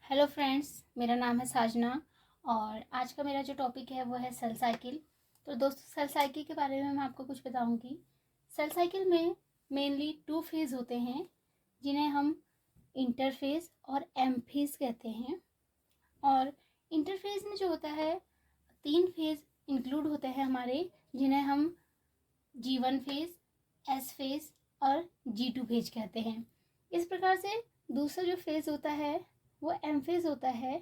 Hello friends, मेरा नाम है साजना और आज का मेरा जो टॉपिक है वो है सेल साइकिल। तो दोस्तों, सेल साइकिल के बारे में मैं आपको कुछ बताऊंगी। सेल साइकिल में मेनली 2 फेज़ होते हैं जिन्हें हम इंटरफेज़ और एम फेज़ कहते हैं। और इंटरफेज़ में जो होता है 3 फेज़ इंक्लूड होते हैं हमारे, जिन्हें हम G1 फेज़, S फेज़ और G2 फेज़ कहते हैं। इस प्रकार से दूसरा जो फेज़ होता है वो एम फेज़ होता है।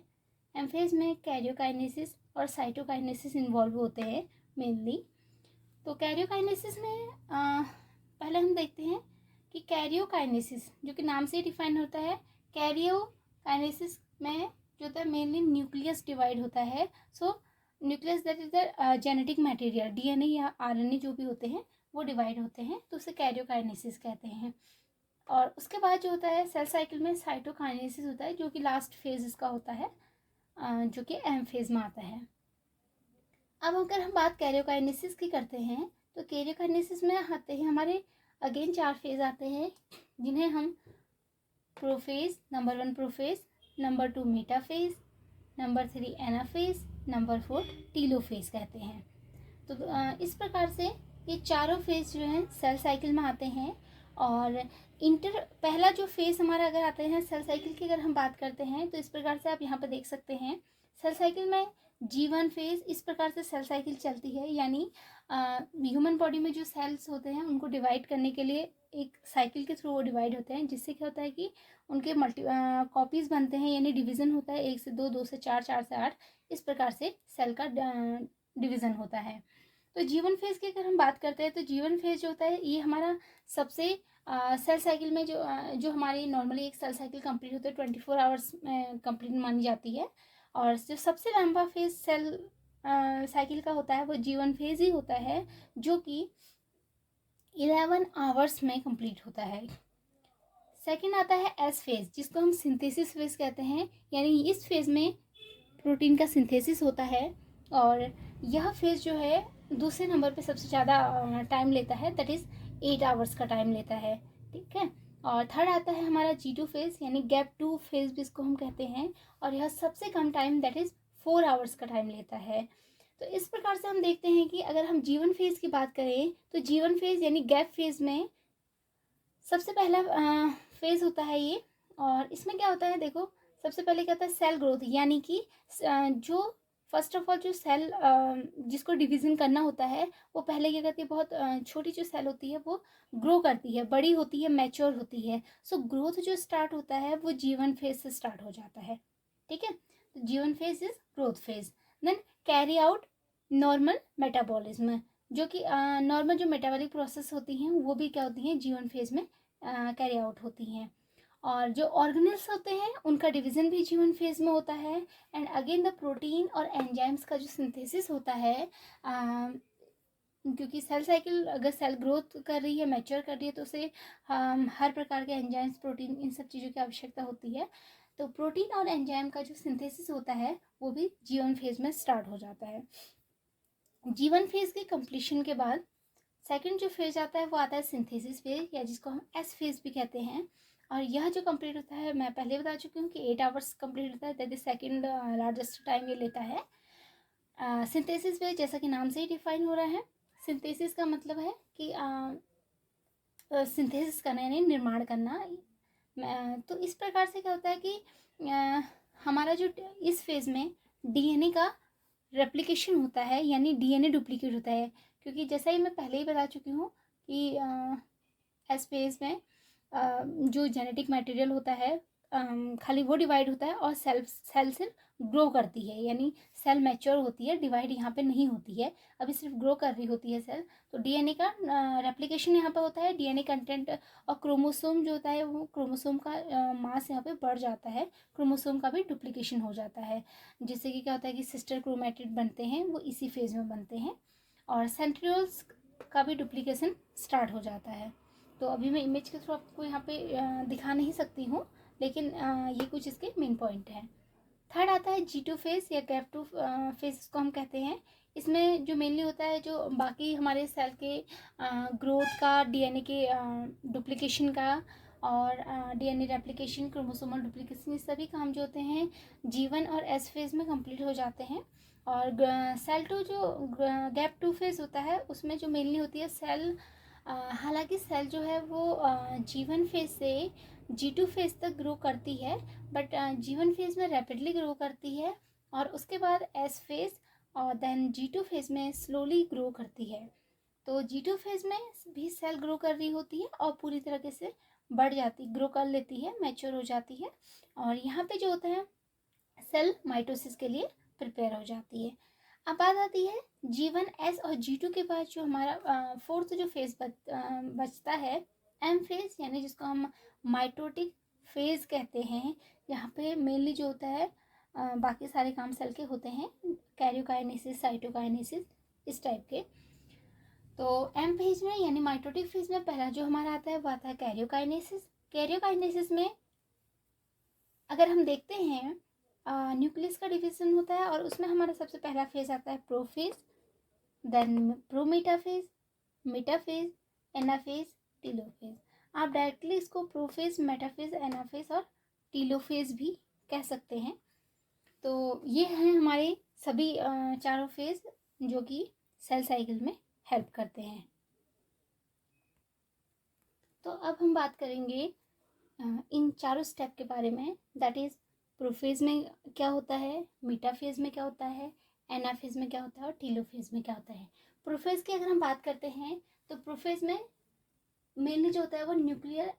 एम फेज़ में कैरियोकाइनेसिस और साइटोकाइनेसिस इन्वॉल्व होते हैं मेनली। तो कैरियोकाइनेसिस में पहले हम देखते हैं कि कैरियोकाइनेसिस जो कि नाम से ही डिफाइन होता है। कैरियोकाइनेसिस में जो होता है मेनली न्यूक्लियस डिवाइड होता है। सो nucleus that is the genetic material, DNA या आरएनए जो भी होते हैं वो डिवाइड होते हैं, तो उसे कैरियोकाइनेसिस कहते हैं। और उसके बाद जो होता है सेल साइकिल में साइटोकाइनेसिस होता है, जो कि लास्ट फेज इसका होता है, जो कि एम फेज में आता है। अब अगर हम बात कैरियोकाइनेसिस की करते हैं तो कैरियोकाइनेसिस में आते हैं हमारे अगेन 4 फेज आते हैं, जिन्हें हम prophase, number 1 prophase, number 2 metaphase, number 3 anaphase, number 4 telophase कहते हैं। तो इस प्रकार से ये चारों फेज जो हैं सेल साइकिल में आते हैं। और पहला जो फेज हमारा अगर आते हैं सेल साइकिल की, अगर हम बात करते हैं तो इस प्रकार से आप यहाँ पर देख सकते हैं। सेल साइकिल में G1 फेज इस प्रकार से सेल साइकिल चलती है, यानी ह्यूमन बॉडी में जो सेल्स होते हैं उनको डिवाइड करने के लिए एक साइकिल के थ्रू वो डिवाइड होते हैं, जिससे क्या होता है कि उनके कॉपीज बनते हैं, यानी डिवीजन होता है 1 से 2, 2 से 4, 4 से 8, इस प्रकार से सेल का डिवीजन होता है। तो जीवन फेज की अगर हम बात करते हैं तो जीवन फेज जो होता है ये हमारा सबसे सेल साइकिल में जो हमारी नॉर्मली एक सेल साइकिल कंप्लीट होता है 24 आवर्स में कंप्लीट मानी जाती है। और जो सबसे लंबा फेज सेल साइकिल का होता है वो जीवन फेज ही होता है, जो कि 11 आवर्स में कंप्लीट होता है। सेकंड आता है एस फेज, जिसको हम सिंथेसिस फेज कहते हैं, यानी इस फेज में प्रोटीन का सिंथेसिस होता है। और यह फेज जो है दूसरे नंबर पे सबसे ज़्यादा टाइम लेता है, दैट इज़ 8 आवर्स का टाइम लेता है। ठीक है। और थर्ड आता है हमारा G2 फेज, यानी गैप 2 फेज भी इसको हम कहते हैं, और यह सबसे कम टाइम दैट इज़ 4 आवर्स का टाइम लेता है। तो इस प्रकार से हम देखते हैं कि अगर हम जीवन फेज की बात करें तो जीवन फेज यानी गैप फेज में सबसे पहला फेज होता है ये। और इसमें क्या होता है, देखो सबसे पहले क्या होता है सेल ग्रोथ, यानी कि जो फर्स्ट ऑफ ऑल जो सेल जिसको डिवीजन करना होता है वो पहले क्या करती है, बहुत छोटी जो सेल होती है वो ग्रो करती है, बड़ी होती है, मैच्योर होती है। सो ग्रोथ जो स्टार्ट होता है वो जीवन फेज से स्टार्ट हो जाता है। ठीक है। तो G1 phase is growth phase. Then carry out normal metabolism, जो कि नॉर्मल जो मेटाबॉलिक प्रोसेस होती हैं वो भी क्या होती हैं जीवन फेज में कैरी आउट होती हैं। और जो ऑर्गेनेल्स होते हैं उनका डिवीजन भी जीवन फेज में होता है। एंड अगेन द प्रोटीन और एंजाइम्स का जो सिंथेसिस होता है, क्योंकि सेल साइकिल अगर सेल ग्रोथ कर रही है, मैच्योर कर रही है, तो उसे हर प्रकार के एंजाइम्स, प्रोटीन, इन सब चीज़ों की आवश्यकता होती है। तो प्रोटीन और एंजाइम का जो सिंथेसिस होता है वो भी जीवन फेज में स्टार्ट हो जाता है। जीवन फेज के कंप्लीशन के बाद सेकंड जो फेज आता है वो आता है सिंथेसिस फेज, या जिसको हम एस फेज भी कहते हैं। और यह जो कंप्लीट होता है, मैं पहले बता चुकी हूँ कि 8 आवर्स कंप्लीट होता है, that is second largest time ये लेता है। सिंथेसिस फेज जैसा कि नाम से ही डिफाइन हो रहा है, सिंथेसिस का मतलब है कि सिंथेसिस करना यानी निर्माण करना। तो इस प्रकार से क्या होता है कि हमारा जो इस फेज में डीएनए का रेप्लिकेशन होता है, यानी डीएनए डुप्लीकेट होता है। क्योंकि जैसा ही मैं पहले ही बता चुकी हूँ कि एस फेज में जो जेनेटिक मटेरियल होता है खाली वो डिवाइड होता है, और सेल सिर्फ ग्रो करती है, यानी सेल मैच्योर होती है, डिवाइड यहाँ पे नहीं होती है, अभी सिर्फ ग्रो कर रही होती है सेल। तो डीएनए का रेप्लिकेशन यहाँ पे होता है, डीएनए कंटेंट और क्रोमोसोम जो होता है वो क्रोमोसोम का मास यहाँ पे बढ़ जाता है, क्रोमोसोम का भी डुप्लीकेशन हो जाता है, जिससे कि क्या होता है कि सिस्टर क्रोमैटिड बनते हैं, वो इसी फेज में बनते हैं। और सेंट्रियोल्स का भी डुप्लीकेशन स्टार्ट हो जाता है। तो अभी मैं इमेज के थ्रू आपको यहाँ पे दिखा नहीं सकती हूँ, लेकिन ये कुछ इसके मेन पॉइंट हैं। थर्ड आता है G2 फेज या गैप 2 फेज इसको हम कहते हैं। इसमें जो मेनली होता है, जो बाकी हमारे सेल के ग्रोथ का, डीएनए के डुप्लीकेशन का और डीएनए रेप्लिकेशन, क्रोमोसोमल डुप्लीकेशन, ये सभी काम जो होते हैं G1 और S फेज़ में कंप्लीट हो जाते हैं। और सेल टू जो गैप 2 फेज़ होता है उसमें जो मेनली होती है सेल, हालांकि सेल जो है वो G1 फेज़ से G2 फेज़ तक ग्रो करती है, बट G1 फेज़ में रैपिडली ग्रो करती है और उसके बाद S फेज़ और देन G2 फेज़ में स्लोली ग्रो करती है। तो G2 फेज़ में भी सेल ग्रो कर रही होती है और पूरी तरीके से बढ़ जाती, ग्रो कर लेती है, मैच्योर हो जाती है। और यहाँ पे जो होता है सेल माइटोसिस के लिए प्रिपेयर हो जाती है। अब बात आती है G1S और G2 के बाद जो हमारा फोर्थ जो फेज़ बचता है M फेज़, यानी जिसको हम माइटोटिक फेज़ कहते हैं। यहाँ पे मेनली जो होता है बाकी सारे काम सेल के होते हैं, कैरियोकाइनेसिस, साइटोकाइनेसिस, इस टाइप के। तो एम फेज में यानी माइटोटिक फेज में पहला जो हमारा आता है वो आता है कैरियोकाइनेसिस। कैरियोकाइनेसिस में अगर हम देखते हैं न्यूक्लियस का डिवीजन होता है और उसमें हमारा सबसे पहला फेज आता है prophase, then prometaphase, metaphase, anaphase, telophase. आप डायरेक्टली इसको प्रोफेज, मेटाफेज, एनाफेज और टीलोफेज भी कह सकते हैं। तो ये हैं हमारे सभी चारों फेज जो कि सेल साइकिल में हेल्प करते हैं। तो अब हम बात करेंगे इन चारों स्टेप के बारे में, दैट इज़ प्रोफेज में क्या होता है, मेटाफेज में क्या होता है, एनाफेज में क्या होता है और टीलोफेज में क्या होता है। प्रोफेज की अगर हम बात करते हैं तो प्रोफेज में मेनली जो होता है वो न्यूक्लियर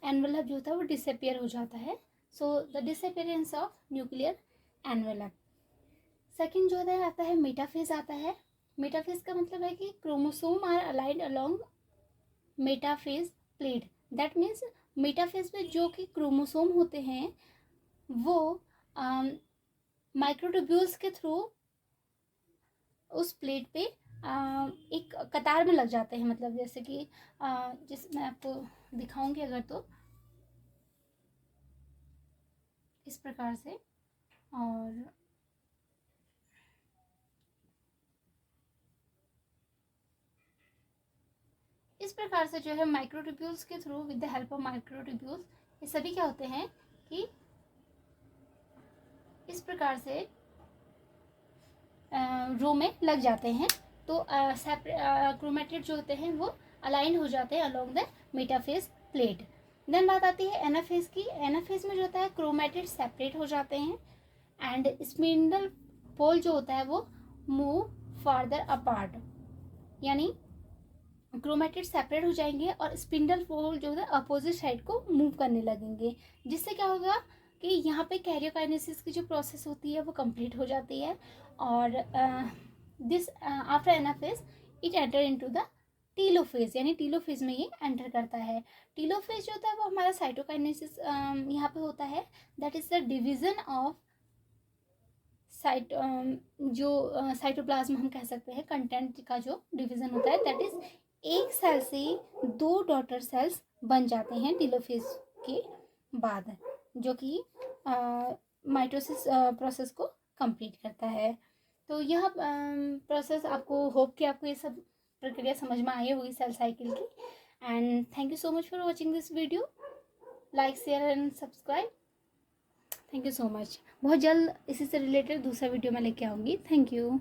एनवेलप जो होता है वो डिसअपियर हो जाता है। So the disappearance of nuclear envelope. Second जो होता है आता है मेटाफेज आता है। मेटाफेज का मतलब है कि chromosome are aligned along metaphase plate. That means metaphase में जो कि क्रोमोसोम होते हैं वो माइक्रोट्यूब्यूल्स के थ्रू उस प्लेट पे एक कतार में लग जाते हैं। मतलब जैसे कि जिस मैं आपको दिखाऊंगी अगर तो इस प्रकार से, और इस प्रकार से जो है माइक्रोट्यूब्यूल्स के through with the help of microtubules ये सभी क्या होते हैं कि इस प्रकार से रो में लग जाते हैं। तो क्रोमेटिड जो होते हैं वो अलाइन हो जाते हैं along the metaphase plate. Then बात आती है एनाफेज की। एनाफेज में जो होता है क्रोमेटिड सेपरेट हो जाते हैं एंड स्पिंडल पोल जो होता है वो मूव फार्दर अपार्ट, यानी क्रोमेटिड सेपरेट हो जाएंगे और स्पिंडल पोल जो है अपोजिट साइड को मूव करने लगेंगे, जिससे क्या होगा कि यहाँ पे कैरियोकाइनेसिस की जो प्रोसेस होती है वो कंप्लीट हो जाती है। और this after anaphase it enter into the telophase, यानी टीलोफेज में ये एंटर करता है। टीलोफेज जो होता है वो हमारा साइटोकाइनेसिस यहाँ पे होता है। That is the division of जो साइटोप्लाज्म हम कह सकते हैं, कंटेंट का जो डिवीजन होता है, दैट इज एक सेल से 2 डॉटर सेल्स बन जाते हैं टीलोफेज के बाद, जो कि माइटोसिस प्रोसेस को कंप्लीट करता है। तो यह प्रोसेस आपको, होप कि आपको ये सब प्रक्रिया समझ में आई होगी सेल साइकिल की। And thank you so much for watching this video. Like, share and subscribe. Thank you so much. बहुत जल्द इसी से रिलेटेड दूसरा वीडियो मैं लेके आऊँगी। Thank you.